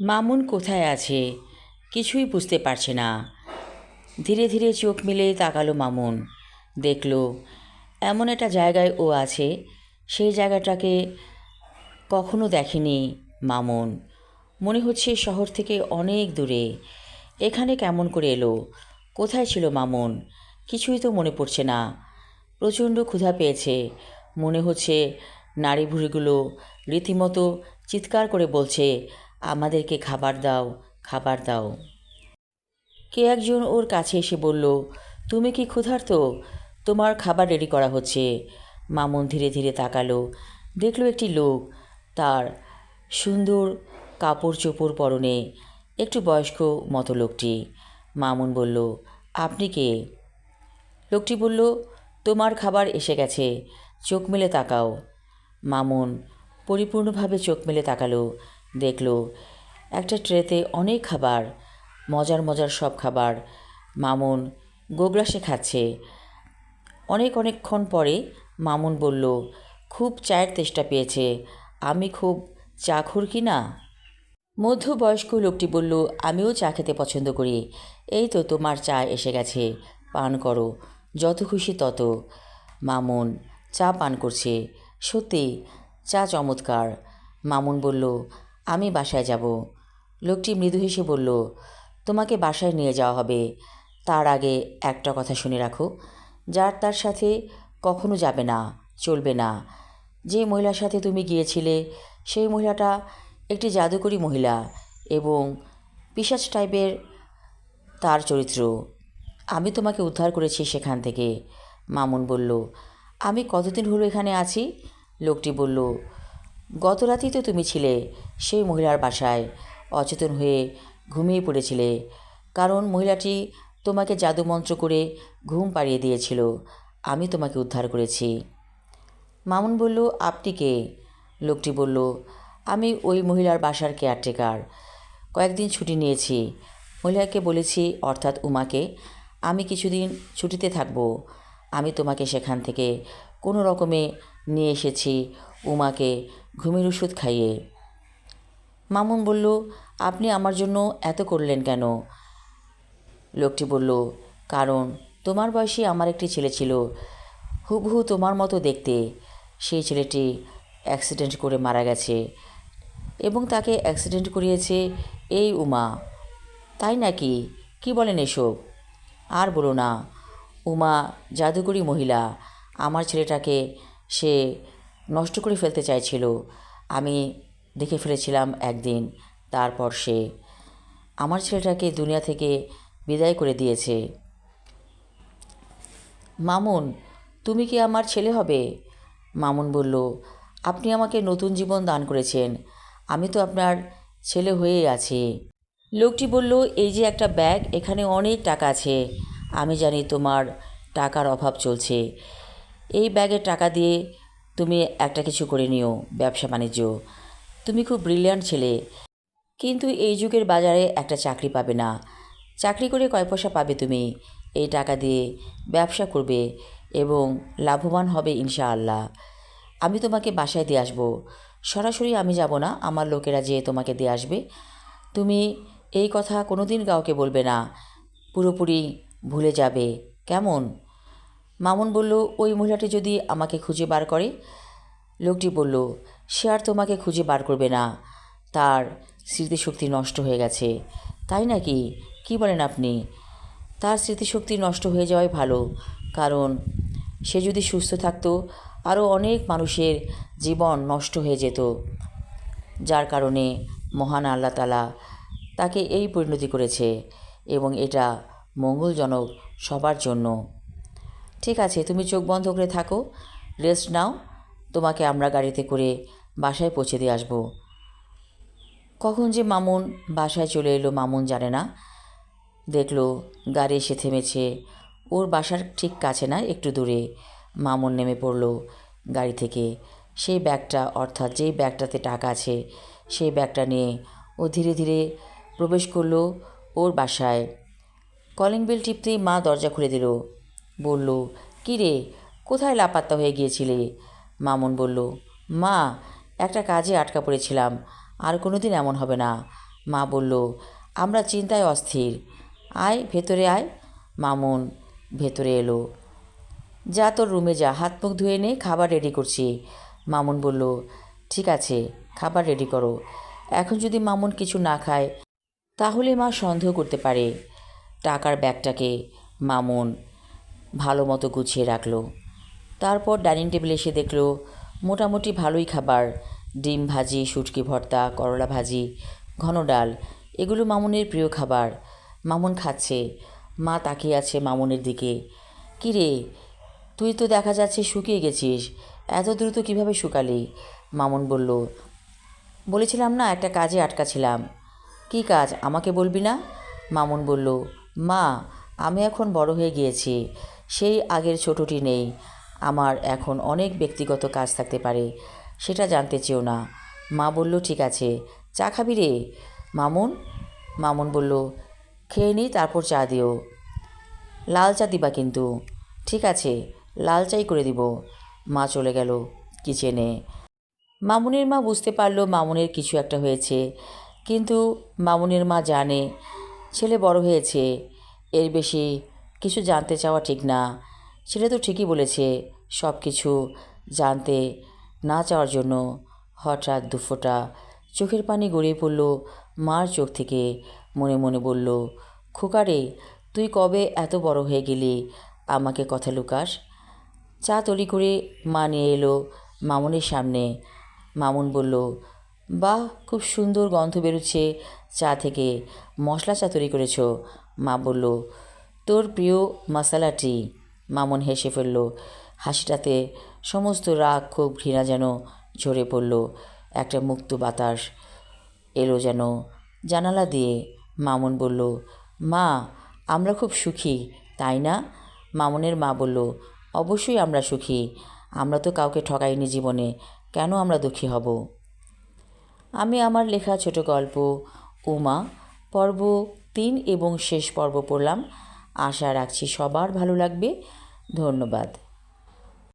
মামুন কোথায় আছে কিছুই বুঝতে পারছে না। ধীরে ধীরে চোখ মেলে তাকালো মামুন। দেখল এমন একটা জায়গায় ও আছে, সেই জায়গাটাকে কখনো দেখেনি মামুন। মনে হচ্ছে শহর থেকে অনেক দূরে। এখানে কেমন করে এলো? কোথায় ছিল মামুন? কিছুই তো মনে পড়ছে না। প্রচণ্ড ক্ষুধা পেয়েছে। মনে হচ্ছে নাড়ি ভুঁড়িগুলো রীতিমতো চিৎকার করে বলছে, আমাদেরকে খাবার দাও, খাবার দাও। কে একজন ওর কাছে এসে বলল, তুমি কি ক্ষুধার্ত? তোমার খাবার রেডি করা হচ্ছে। মামুন ধীরে ধীরে তাকালো। দেখল একটি লোক, তার সুন্দর কাপড় চোপড় পরনে, একটু বয়স্ক মতো লোকটি। মামুন বলল, আপনি কে? লোকটি বলল, তোমার খাবার এসে গেছে, চোখ মেলে তাকাও। মামুন পরিপূর্ণভাবে চোখ মেলে তাকালো। দেখল একটা ট্রেতে অনেক খাবার, মজার মজার সব খাবার। মামুন গোগ্রাসে খাচ্ছে। অনেকক্ষণ পরে মামুন বলল, খুব চায়ের তেষ্টা পেয়েছে, আমি খুব চাখোর কি না? মধ্যবয়স্ক লোকটি বলল, আমিও চা খেতে পছন্দ করি। এই তো তোমার চা এসে গেছে, পান করো, যত খুশি তত। মামুন চা পান করছে। সত্যি চা চমৎকার। মামুন বলল, আমি বাসায় যাব। লোকটি মৃদু হেসে বলল, তোমাকে বাসায় নিয়ে যাওয়া হবে। তার আগে একটা কথা শুনে রাখো, যার তার সাথে কখনো যাবে না, চলবে না। যে মহিলার সাথে তুমি গিয়েছিলে, সেই মহিলাটা একটি জাদুকরী মহিলা এবং পিশাচ টাইপের তার চরিত্র। আমি তোমাকে উদ্ধার করেছি সেখান থেকে। মামুন বলল, আমি কতদিন হলো এখানে আছি? লোকটি বলল, গত রাতেই তো তুমি ছিলে সেই মহিলার বাসায়, অচেতন হয়ে ঘুমিয়ে পড়েছিলে, কারণ মহিলাটি তোমাকে জাদুমন্ত্র করে ঘুম পাড়িয়ে দিয়েছিল। আমি তোমাকে উদ্ধার করেছি। মামুন বলল, আপনি কে? লোকটি বলল, আমি ওই মহিলার বাসার কেয়ারটেকার। কয়েকদিন ছুটি নিয়েছি। মহিলাকে বলেছি, অর্থাৎ উমাকে, আমি কিছুদিন ছুটিতে থাকব। আমি তোমাকে সেখান থেকে কোনো রকমে নিয়ে এসেছি, উমাকে ঘুমের ওষুধ খাইয়ে। মামুন বলল, আপনি আমার জন্য এত করলেন কেন? লোকটি বলল, কারণ তোমার বয়সী আমার একটি ছেলে ছিল, হুবহু তোমার মতো দেখতে। সেই ছেলেটি অ্যাক্সিডেন্ট করে মারা গেছে এবং তাকে অ্যাক্সিডেন্ট করিয়েছে এই উমা। তাই নাকি? কি বলেন এসব? আর বলো না। উমা জাদুকরী মহিলা। আমার ছেলেটাকে সে নষ্ট করে ফেলতে চাইছিল। আমি দেখে ফেলেছিলাম একদিন। তারপর সে আমার ছেলেটাকে দুনিয়া থেকে বিদায় করে দিয়েছে। মামুন, তুমি কি আমার ছেলে হবে? মামুন বলল, আপনি আমাকে নতুন জীবন দান করেছেন, আমি তো আপনার ছেলে হয়েই আছি। লোকটি বলল, এই যে একটা ব্যাগ, এখানে অনেক টাকা আছে। আমি জানি তোমার টাকার অভাব চলছে। এই ব্যাগের টাকা দিয়ে তুমি একটা কিছু করে নিও, ব্যবসা বাণিজ্য। তুমি খুব ব্রিলিয়ান্ট ছেলে, কিন্তু এই যুগের বাজারে একটা চাকরি পাবে না। চাকরি করে কয় পয়সা পাবে তুমি? এই টাকা দিয়ে ব্যবসা করবে এবং লাভবান হবে ইনশাআল্লাহ। আমি তোমাকে বাসায় দিয়ে আসবো। সরাসরি আমি যাব না, আমার লোকেরা যেয়ে তোমাকে দিয়ে আসবে। তুমি এই কথা কোনো দিন কাউকে বলবে না, পুরোপুরি ভুলে যাবে, কেমন? মামুন বলল, ওই মহিলাটি যদি আমাকে খুঁজে বার করে? লোকটি বলল, সে আর তোমাকে খুঁজে বার করবে না, তার স্মৃতিশক্তি নষ্ট হয়ে গেছে। তাই নাকি? কি বলেন আপনি? তার স্মৃতিশক্তি নষ্ট হয়ে যাওয়াই ভালো, কারণ সে যদি সুস্থ থাকতো, আরও অনেক মানুষের জীবন নষ্ট হয়ে যেত, যার কারণে মহান আল্লাহ তাআলা তাকে এই পরিণতি করেছে এবং এটা মঙ্গলজনক সবার জন্য। ঠিক আছে, তুমি চোখ বন্ধ করে থাকো, রেস্ট নাও, তোমাকে আমরা গাড়িতে করে বাসায় পৌঁছে দিয়ে আসবো। কখন যে মামুন বাসায় চলে এলো মামুন জানে না। দেখলো গাড়ি এসে থেমেছে ওর বাসার ঠিক কাছে না, একটু দূরে। মামুন নেমে পড়ল গাড়ি থেকে। সেই ব্যাগটা, অর্থাৎ যেই ব্যাগটাতে টাকা আছে, সেই ব্যাগটা নিয়ে ও ধীরে ধীরে প্রবেশ করলো ওর বাসায়। কলিং বেল টিপতেই মা দরজা খুলে দিল। বলল, কী রে, কোথায় লাপাত্তা হয়ে গিয়েছিলে? মামুন বলল, মা, একটা কাজে আটকা পড়েছিলাম, আর কোনো দিন এমন হবে না। মা বলল, আমরা চিন্তায় অস্থির, আয় ভেতরে আয়। মামুন ভেতরে এলো। যা তোর রুমে যা, হাত মুখ ধুয়ে নে, খাবার রেডি করছি। মামুন বলল, ঠিক আছে, খাবার রেডি করো। এখন যদি মামুন কিছু না খায় তাহলে মা সন্দেহ করতে পারে। টাকার ব্যাগটাকে মামুন ভালো মতো গুছিয়ে রাখলো। তারপর ডাইনিং টেবিলে এসে দেখল মোটামুটি ভালোই খাবার, ডিম ভাজি, শুটকি ভর্তা, করলা ভাজি, ঘন ডাল, এগুলো মামুনের প্রিয় খাবার। মামুন খাচ্ছে, মা তাকিয়ে আছে মামুনের দিকে। কী রে, তুই তো দেখা যাচ্ছে শুকিয়ে গেছিস, এত দ্রুত কিভাবে শুকালি? মামুন বলল, বলেছিলাম না একটা কাজে আটকা ছিলাম। কী কাজ, আমাকে বলবি না? মামুন বলল, মা, আমি এখন বড় হয়ে গিয়েছি, সেই আগের ছোটটি নেই। আমার এখন অনেক ব্যক্তিগত কাজ থাকতে পারে, সেটা জানতে চেও না। মা বলল, ঠিক আছে, চা খাবি রে মামুন? মামুন বলল, খেয়ে নিই, তারপর চা দিও। লাল চা দিবা কিন্তু? ঠিক আছে, লাল চাই করে দিব। মা চলে গেল কিচেনে। মামুনের মা বুঝতে পারল মামুনের কিছু একটা হয়েছে, কিন্তু মামুনের মা জানে ছেলে বড় হয়েছে, এর বেশি কিছু জানতে চাওয়া ঠিক না। ছেলে তো ঠিকই বলেছে, সব কিছু জানতে না চাওয়ার জন্য। হঠাৎ দুফোঁটা চোখের পানি গড়িয়ে পড়ল মার চোখ থেকে। মনে মনে বলল, খোকারে, তুই কবে এত বড় হয়ে গেলি, আমাকে কথা লুকাস? চা তৈরি করে মা নিয়ে এলো মামুনের সামনে। মামুন বলল, বাহ, খুব সুন্দর গন্ধ বেরোচ্ছে চা থেকে, মশলা চা তৈরি করেছ। মা বলল, তোর প্রিয় মশালা টি। মামুন হেসে ফেলল, হাসিটাতে সমস্ত রাগ, ক্ষোভ, ঘৃণা যেন ঝরে পড়ল। একটা মুক্ত বাতাস এলো যেন জানালা দিয়ে। মামুন বলল, মা, আমরা খুব সুখী, তাই না? মামুনের মা বলল, অবশ্যই আমরা সুখী, আমরা তো কাউকে ঠকাইনি জীবনে, কেন আমরা দুঃখী হব? আমি আমার লেখা ছোট গল্প উমা পর্ব 3 এবং শেষ পর্ব পড়লাম। আশা রাখছি সবার ভালো লাগবে। ধন্যবাদ।